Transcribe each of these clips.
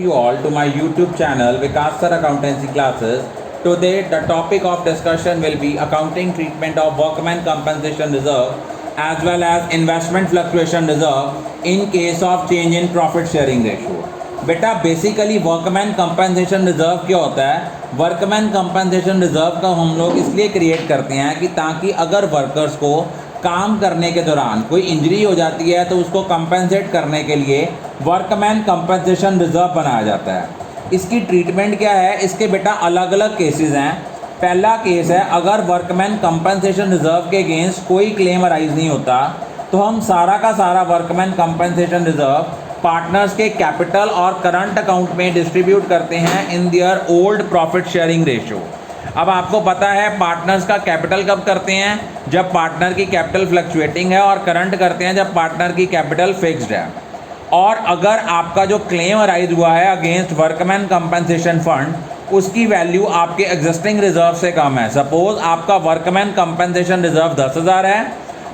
you all to my YouTube channel Vikas Sir Accountancy Classes. Today the topic of discussion will be accounting treatment of workman compensation reserve as well as investment fluctuation reserve in case of change in profit sharing ratio. बेटा basically workman compensation reserve क्या होता है? Workman compensation reserve का हम लोग इसलिए create करते हैं कि ताकि अगर वर्कर्स को काम करने के दौरान कोई इंजरी हो जाती है तो उसको कंपनसेट करने के लिए वर्कमैन कंपनसेशन रिजर्व बनाया जाता है। इसकी ट्रीटमेंट क्या है? इसके बेटा अलग अलग केसेस हैं। पहला केस है, अगर वर्कमैन कंपनसेशन रिजर्व के अगेंस्ट कोई क्लेम अराइज नहीं होता तो हम सारा का सारा वर्कमैन कंपनसेशन रिजर्व पार्टनर्स के कैपिटल और करंट अकाउंट में डिस्ट्रीब्यूट करते हैं इन their old profit sharing ratio. अब आपको पता है पार्टनर्स का कैपिटल कब करते हैं? जब पार्टनर की कैपिटल फ्लक्चुएटिंग है, और करंट करते हैं जब पार्टनर की कैपिटल फिक्स्ड है। और अगर आपका जो क्लेम अराइज हुआ है अगेंस्ट वर्कमैन कंपनसेशन फंड, उसकी वैल्यू आपके एग्जिस्टिंग रिजर्व से कम है। सपोज आपका वर्कमैन कंपनसेशन रिजर्व 10,000 है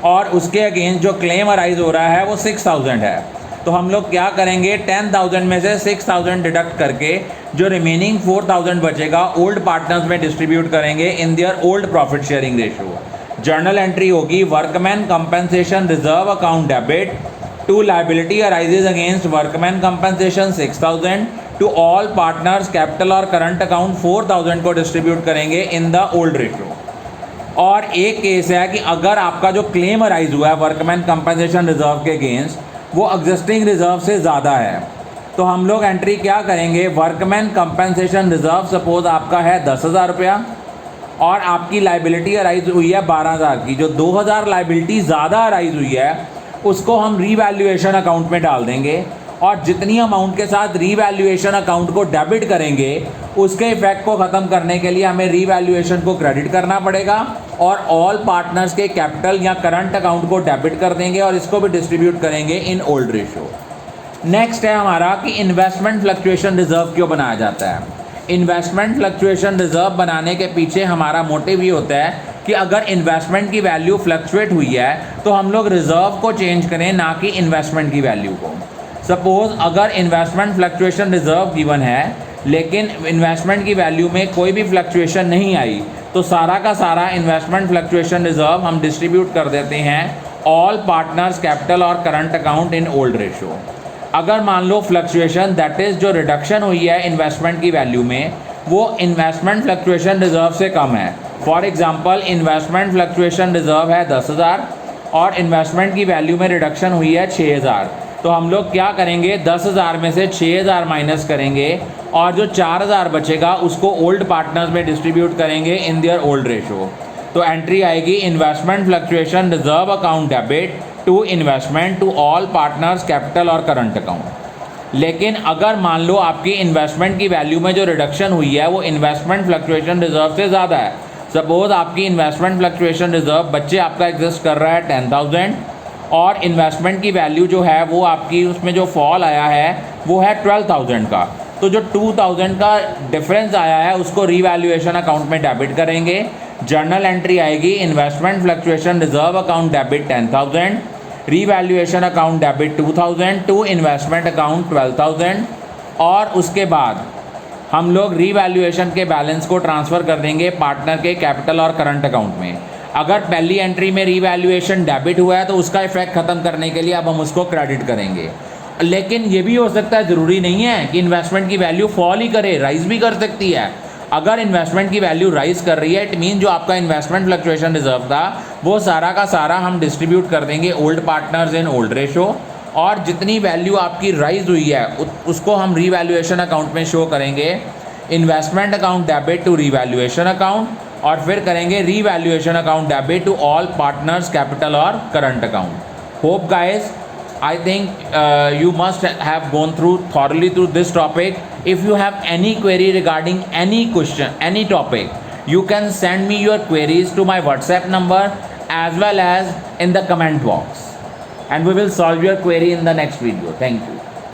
और उसके अगेंस्ट जो क्लेम अराइज हो रहा है वो 6,000 है, तो हम लोग क्या करेंगे? 10,000 में से 6,000 डिडक्ट करके जो रिमेनिंग 4,000 बचेगा ओल्ड पार्टनर्स में डिस्ट्रीब्यूट करेंगे in their old profit sharing ratio. Journal entry होगी workman compensation reserve account debit to liability arises against workman compensation 6,000 to all partners capital और करंट अकाउंट 4,000 को डिस्ट्रीब्यूट करेंगे in the old ratio. और एक case है कि अगर आपका जो क्लेम अराइज हुआ है वर्कमैन कंपनसेशन रिजर्व के अगेंस्ट वो एग्जिस्टिंग रिजर्व से ज़्यादा है, तो हम लोग एंट्री क्या करेंगे? वर्कमैन कंपनसेशन रिजर्व सपोज आपका है 10,000 रुपया और आपकी लाइबिलिटी अराइज हुई है 12,000 की। जो 2,000 लाइबिलिटी ज़्यादा अराइज हुई है उसको हम रीवैल्यूएशन अकाउंट में डाल देंगे, और जितनी अमाउंट के साथ रीवैल्यूएशन अकाउंट को डेबिट करेंगे उसके इफेक्ट को ख़त्म करने के लिए हमें रीवैल्यूएशन को क्रेडिट करना पड़ेगा, और ऑल पार्टनर्स के कैपिटल या करंट अकाउंट को डेबिट कर देंगे और इसको भी डिस्ट्रीब्यूट करेंगे इन ओल्ड रेशियो। नेक्स्ट है हमारा कि इन्वेस्टमेंट फ्लक्चुएशन रिजर्व क्यों बनाया जाता है। इन्वेस्टमेंट फ्लक्चुएशन रिजर्व बनाने के पीछे हमारा मोटिव ये होता है कि अगर इन्वेस्टमेंट की वैल्यू फ्लक्चुएट हुई है तो हम लोग रिजर्व को चेंज करें, ना कि इन्वेस्टमेंट की वैल्यू को। सपोज अगर इन्वेस्टमेंट फ्लक्चुएशन रिजर्व गिवन है लेकिन इन्वेस्टमेंट की वैल्यू में कोई भी फ्लक्चुएशन नहीं आई, तो सारा का सारा इन्वेस्टमेंट फ्लक्चुएशन रिजर्व हम डिस्ट्रीब्यूट कर देते हैं ऑल पार्टनर्स कैपिटल और current account in old ratio. अगर मान लो फ्लक्चुएशन दैट इज़ जो रिडक्शन हुई है इन्वेस्टमेंट की वैल्यू में वो इन्वेस्टमेंट फ्लक्चुएशन रिजर्व से कम है। For example investment fluctuation reserve है 10,000 और इन्वेस्टमेंट की वैल्यू में रिडक्शन हुई है 6,000, तो हम लोग क्या करेंगे? 10,000 में से 6,000 माइनस करेंगे और जो 4,000 बचेगा उसको ओल्ड पार्टनर्स में डिस्ट्रीब्यूट करेंगे इन देयर ओल्ड रेशियो। तो एंट्री आएगी investment fluctuation reserve account debit to investment to all partners capital और करंट अकाउंट। लेकिन अगर मान लो आपकी इन्वेस्टमेंट की वैल्यू में जो रिडक्शन हुई है वो इन्वेस्टमेंट फ्लक्चुएशन रिजर्व से ज़्यादा है। सपोज आपकी इन्वेस्टमेंट फ्लक्चुएशन रिजर्व बच्चे आपका एग्जिस्ट कर रहा है 10,000 और इन्वेस्टमेंट की वैल्यू जो है वो आपकी उसमें जो फॉल आया है वो है 12,000 का, तो जो 2,000 का डिफरेंस आया है उसको रीवैल्यूएशन अकाउंट में डेबिट करेंगे। जर्नल एंट्री आएगी investment fluctuation reserve account debit 10,000, revaluation account debit 2,000 to investment account 12,000, और उसके बाद हम लोग रीवैल्यूएशन के बैलेंस को ट्रांसफ़र कर देंगे पार्टनर के कैपिटल और करंट अकाउंट में। अगर पहली एंट्री में रीवैल्यूएशन डेबिट हुआ है तो उसका इफेक्ट ख़त्म करने के लिए अब हम उसको क्रेडिट करेंगे। लेकिन ये भी हो सकता है, ज़रूरी नहीं है कि इन्वेस्टमेंट की वैल्यू फॉल ही करे, राइज भी कर सकती है। अगर इन्वेस्टमेंट की वैल्यू राइज कर रही है इट मीन जो आपका इन्वेस्टमेंट फ्लक्चुएशन रिजर्व था वो सारा का सारा हम डिस्ट्रीब्यूट कर देंगे old partners in old ratio, और जितनी वैल्यू आपकी राइज हुई है उसको हम रीवैल्यूएशन अकाउंट में शो करेंगे investment account debit to revaluation account, और फिर करेंगे revaluation account debit to all partners capital और current account. Hope guys, I think you must have gone through thoroughly through this topic. If you have any query regarding any question, any topic, you can send me your queries to my WhatsApp number as well as in the comment box, and we will solve your query in the next video. Thank you.